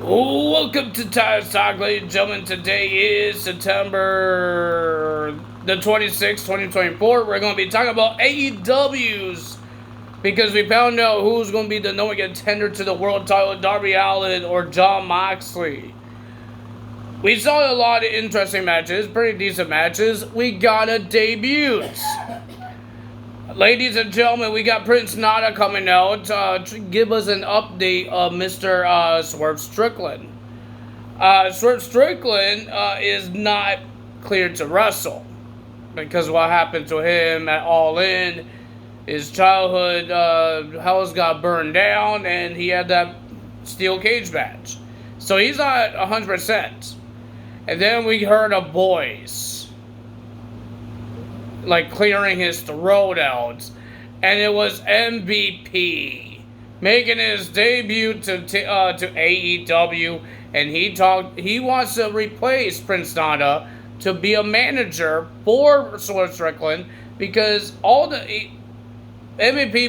Welcome to Tires Talk, ladies and gentlemen. Today is September the 26th, 2024. We're going to be talking about AEW's because we found out who's going to be the number one contender to the world title, Darby Allin or Jon Moxley. We saw a lot of interesting matches, pretty decent matches. We got a debut. Ladies and gentlemen, we got Prince Nana coming out to give us an update of Mr. Swerve Strickland. Swerve Strickland is not cleared to wrestle because what happened to him at All In, his childhood house got burned down and he had that steel cage match. So he's not 100%. And then we heard a voice like clearing his throat out, and it was MVP making his debut to AEW, and he wants to replace Prince Nana to be a manager for Swerve Strickland because MVP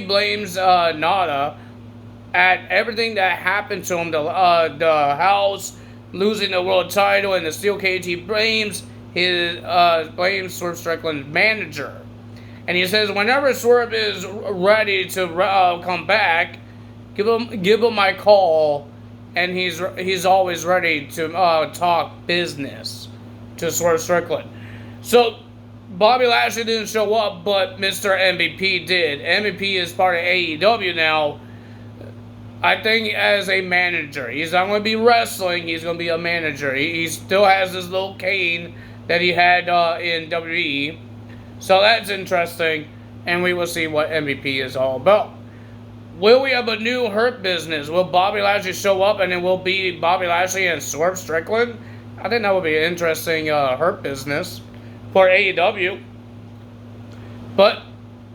blames Nana at everything that happened to him, the house, losing the world title, and the steel cage. He blames Swerve Strickland's manager, and he says whenever Swerve is ready to come back, give him my call, and he's always ready to talk business to Swerve Strickland. So Bobby Lashley didn't show up, but Mr. MVP did. MVP is part of AEW now. I think as a manager, he's not going to be wrestling. He's going to be a manager. He still has his little cane that he had in WWE. So that's interesting, and we will see what MVP is all about. Will we have a new Hurt Business? Will Bobby Lashley show up and it will be Bobby Lashley and Swerve Strickland? I think that would be an interesting Hurt Business for AEW. But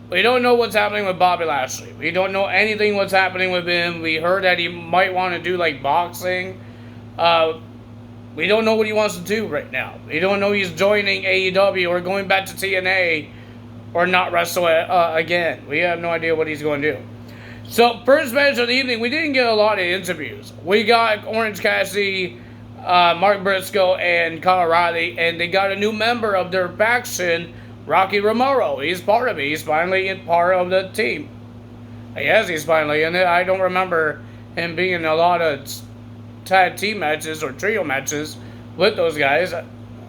we don't know what's happening with Bobby Lashley. We don't know anything what's happening with him. We heard that he might want to do like boxing. We don't know what he wants to do right now. We don't know he's joining AEW or going back to TNA or not wrestle again. We have no idea what he's going to do. So, first match of the evening, we didn't get a lot of interviews. We got Orange Cassidy, Mark Briscoe, and Kyle O'Reilly, and they got a new member of their faction, Rocky Romero. He's part of it. He's finally part of the team. Yes, he's finally in it. I don't remember him being in a lot of tag team matches or trio matches with those guys.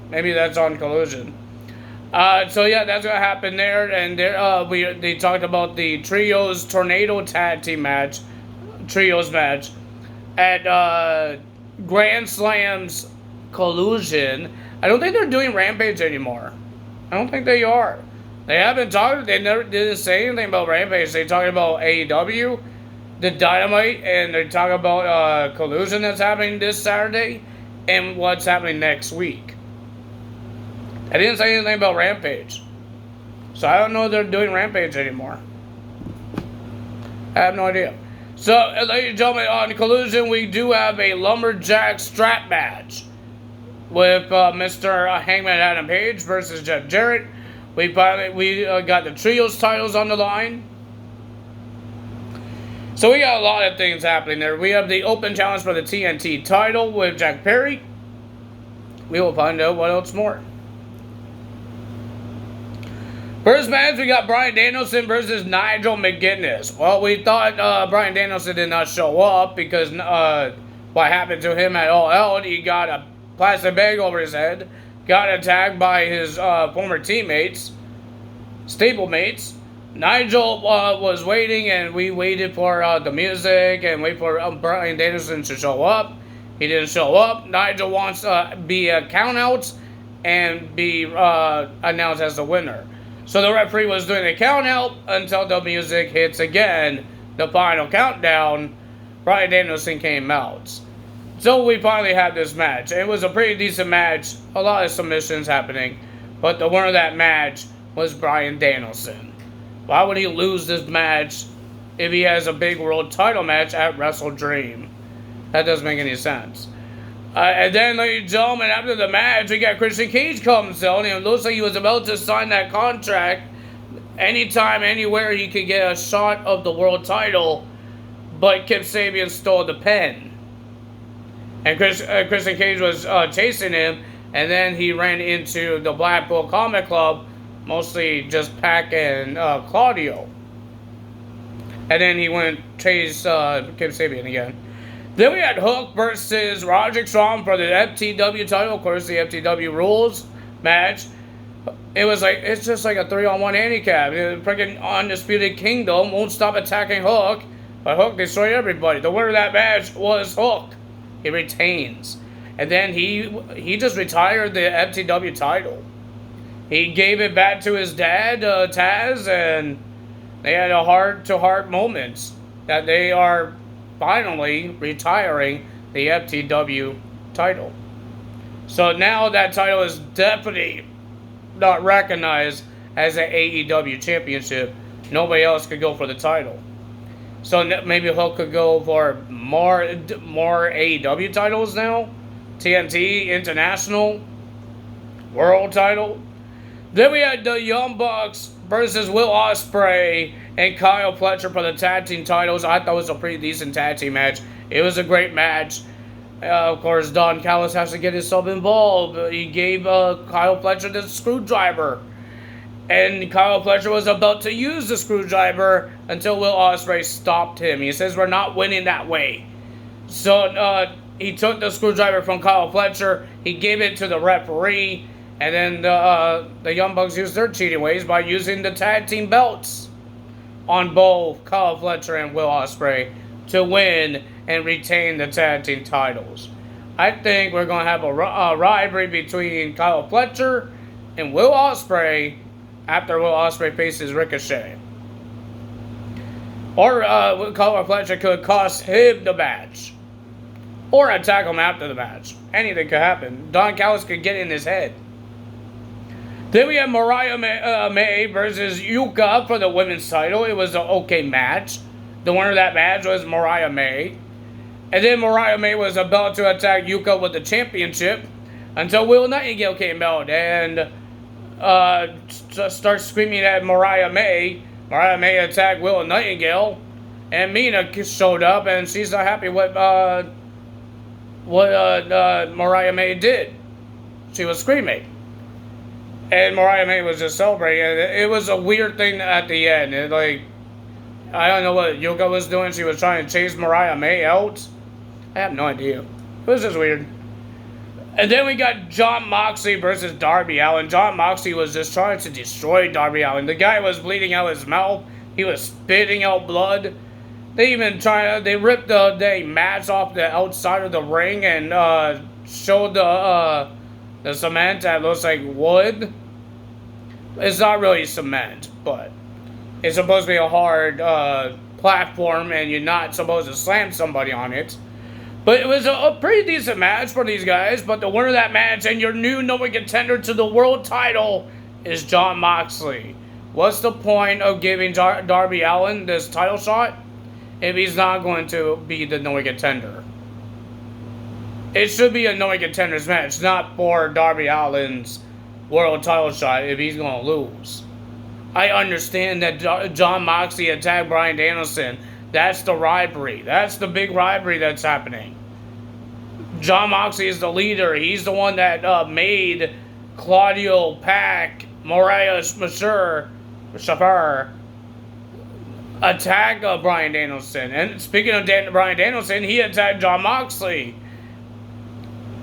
Maybe that's on Collision. So yeah, that's what happened there. And there, they talked about the trios tornado tag team match, trios match at Grand Slam's Collusion. I don't think they're doing Rampage anymore. I don't think they are. They haven't talked. They never didn't say anything about Rampage. They talked about AEW, the Dynamite, and they talk about Collusion that's happening this Saturday and what's happening next week. I didn't say anything about Rampage. So I don't know if they're doing Rampage anymore. I have no idea. So, ladies and gentlemen, on Collusion, we do have a Lumberjack strap match with Mr. Hangman Adam Page versus Jeff Jarrett. We got the trios titles on the line. So we got a lot of things happening there. We have the open challenge for the TNT title with Jack Perry. We will find out what else more. First match, we got Bryan Danielson versus Nigel McGuinness. Well, we thought Bryan Danielson did not show up because what happened to him at All Out, he got a plastic bag over his head, got attacked by his former teammates, stablemates. Nigel was waiting, and we waited for the music and wait for Bryan Danielson to show up. He didn't show up. Nigel wants to be a count-out and be announced as the winner. So the referee was doing a count-out until the music hits again. The final countdown, Bryan Danielson came out. So we finally had this match. It was a pretty decent match. A lot of submissions happening. But the winner of that match was Bryan Danielson. Why would he lose this match if he has a big world title match at Wrestle Dream? That doesn't make any sense. And then, ladies and gentlemen, after the match, we got Christian Cage comes out, and it looks like he was about to sign that contract. Anytime, anywhere, he could get a shot of the world title, but Kip Sabian stole the pen. And Christian Cage was chasing him, and then he ran into the Blackpool Combat Club, mostly just Pac and Claudio. And then he went chase Kip Sabian again. Then we had Hook versus Roderick Strong for the FTW title. Of course, the FTW rules match. It's just like a 3-on-1 handicap. The freaking Undisputed Kingdom won't stop attacking Hook, but Hook destroyed everybody. The winner of that match was Hook. He retains. And then he just retired the FTW title. He gave it back to his dad, Taz, and they had a heart-to-heart moment that they are finally retiring the FTW title. So now that title is definitely not recognized as an AEW championship. Nobody else could go for the title. So maybe Hulk could go for more AEW titles now. TNT, International, World title. Then we had the Young Bucks versus Will Ospreay and Kyle Fletcher for the tag team titles. I thought it was a pretty decent tag team match. It was a great match. Of course, Don Callis has to get himself involved. He gave Kyle Fletcher the screwdriver. And Kyle Fletcher was about to use the screwdriver until Will Ospreay stopped him. He says, we're not winning that way. So he took the screwdriver from Kyle Fletcher. He gave it to the referee. And then the Young Bucks used their cheating ways by using the tag team belts on both Kyle Fletcher and Will Ospreay to win and retain the tag team titles. I think we're going to have a rivalry between Kyle Fletcher and Will Ospreay after Will Ospreay faces Ricochet. Or Kyle Fletcher could cost him the match. Or attack him after the match. Anything could happen. Don Callis could get in his head. Then we have Mariah May versus Yuka for the women's title. It was an okay match. The winner of that match was Mariah May. And then Mariah May was about to attack Yuka with the championship until Will Nightingale came out and started screaming at Mariah May. Mariah May attacked Will Nightingale. And Mina showed up and she's not happy with what Mariah May did. She was screaming. And Mariah May was just celebrating. It was a weird thing at the end. I don't know what Yuka was doing. She was trying to chase Mariah May out. I have no idea. It was just weird. And then we got Jon Moxley versus Darby Allin. Jon Moxley was just trying to destroy Darby Allin. The guy was bleeding out his mouth. He was spitting out blood. They ripped the mats off the outside of the ring and showed the cement that looks like wood. It's not really cement, but it's supposed to be a hard platform and you're not supposed to slam somebody on it. But it was a pretty decent match for these guys. But the winner of that match and your new number one contender to the world title is Jon Moxley. What's the point of giving Darby Allin this title shot if he's not going to be the number one contender? It should be a number one contenders match, not for Darby Allin's world title shot if he's going to lose. I understand that Jon Moxley attacked Bryan Danielson. That's the rivalry. That's the big rivalry that's happening. Jon Moxley is the leader. He's the one that made Claudio, Pac, Mariah Shafir attack Bryan Danielson. And speaking of Bryan Danielson, he attacked Jon Moxley.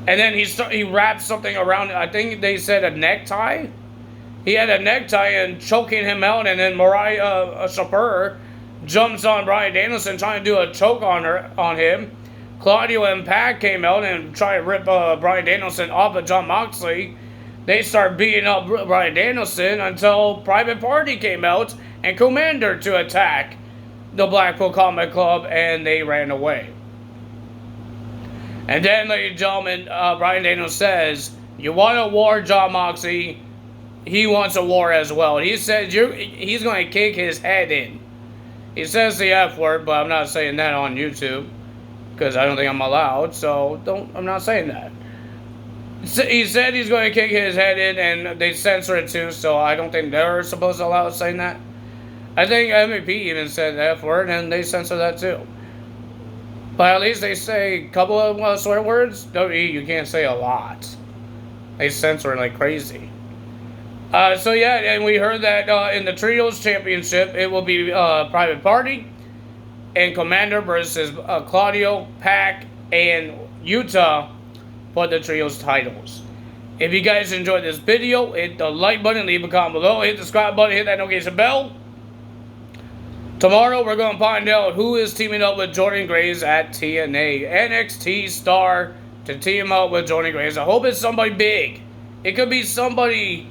And then he wrapped something around, I think they said a necktie. He had a necktie and choking him out, and then Mariah Shafir jumps on Bryan Danielson trying to do a choke on him. Claudio and Pac came out and tried to rip Bryan Danielson off of Jon Moxley. They start beating up Bryan Danielson until Private Party came out and Commander to attack the Blackpool Combat Club, and they ran away. And then, ladies and gentlemen, Bryan Danielson says, you want a war, Jon Moxley? He wants a war as well. He says he's going to kick his head in. He says the F word, but I'm not saying that on YouTube because I don't think I'm allowed, so I'm not saying that. He said he's going to kick his head in, and they censor it too, so I don't think they're supposed to allow saying that. I think MVP even said the F word, and they censor that too. But at least they say a couple of swear words. WWE, you can't say a lot. They censor it like crazy. So yeah, and we heard that in the Trios Championship, it will be Private Party and Commander versus Claudio, Pac, and Utah for the Trios titles. If you guys enjoyed this video, hit the like button, leave a comment below, hit the subscribe button, hit that notification bell. Tomorrow we're going to find out who is teaming up with Jordan Grace at TNA. NXT star to team up with Jordan Grace. I hope it's somebody big. It could be somebody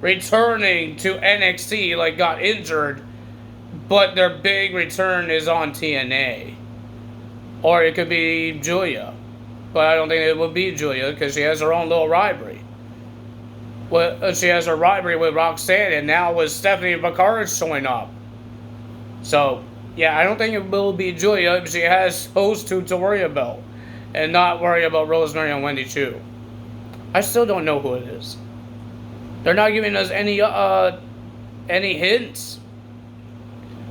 returning to NXT, like got injured, but their big return is on TNA. Or it could be Julia. But I don't think it would be Julia because she has her own little rivalry. Well, she has her rivalry with Roxanne, and now with Stephanie Picard showing up. So, yeah, I don't think it will be Julia. She has those two to worry about. And not worry about Rosemary and Wendy Chu. I still don't know who it is. They're not giving us any hints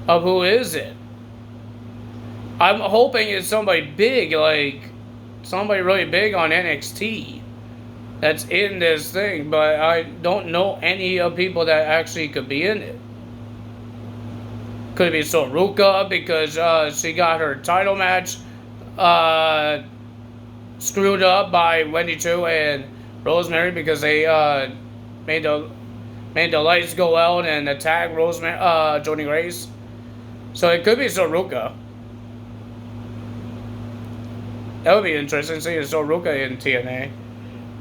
of who is it. I'm hoping it's somebody big, like somebody really big on NXT that's in this thing, but I don't know any of people that actually could be in it. Could be Soruka because she got her title match screwed up by Wendy Chu and Rosemary because they made the lights go out and attack Rosemary, Jordan Grace. So it could be Soruka. That would be interesting seeing Soruka in TNA.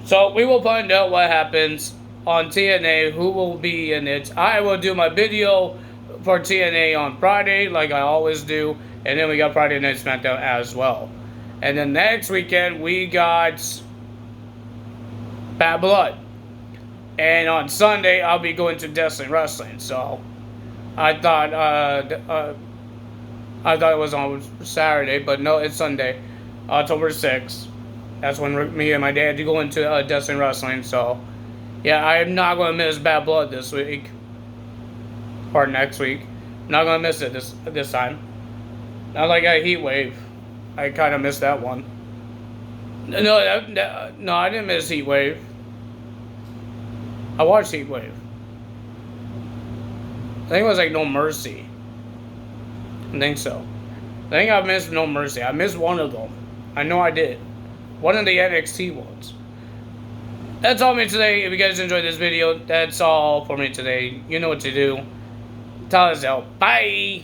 So we will find out what happens on TNA, who will be in it. I will do my video for TNA on Friday, like I always do. And then we got Friday Night SmackDown as well. And then next weekend, we got Bad Blood. And on Sunday, I'll be going to Destiny Wrestling. So I thought it was on Saturday, but no, it's Sunday, October 6th. That's when me and my dad go into Destiny Wrestling. So yeah, I'm not going to miss Bad Blood this week. Or next week. I'm not going to miss it this time. Not like a Heat Wave. I kind of missed that one. No, I didn't miss Heat Wave. I watched Heat Wave. I think it was like No Mercy. I think so. I think I missed No Mercy. I missed one of them. I know I did. One of the NXT ones. That's all for me today. If you guys enjoyed this video, that's all for me today. You know what to do. Tell us out. Bye!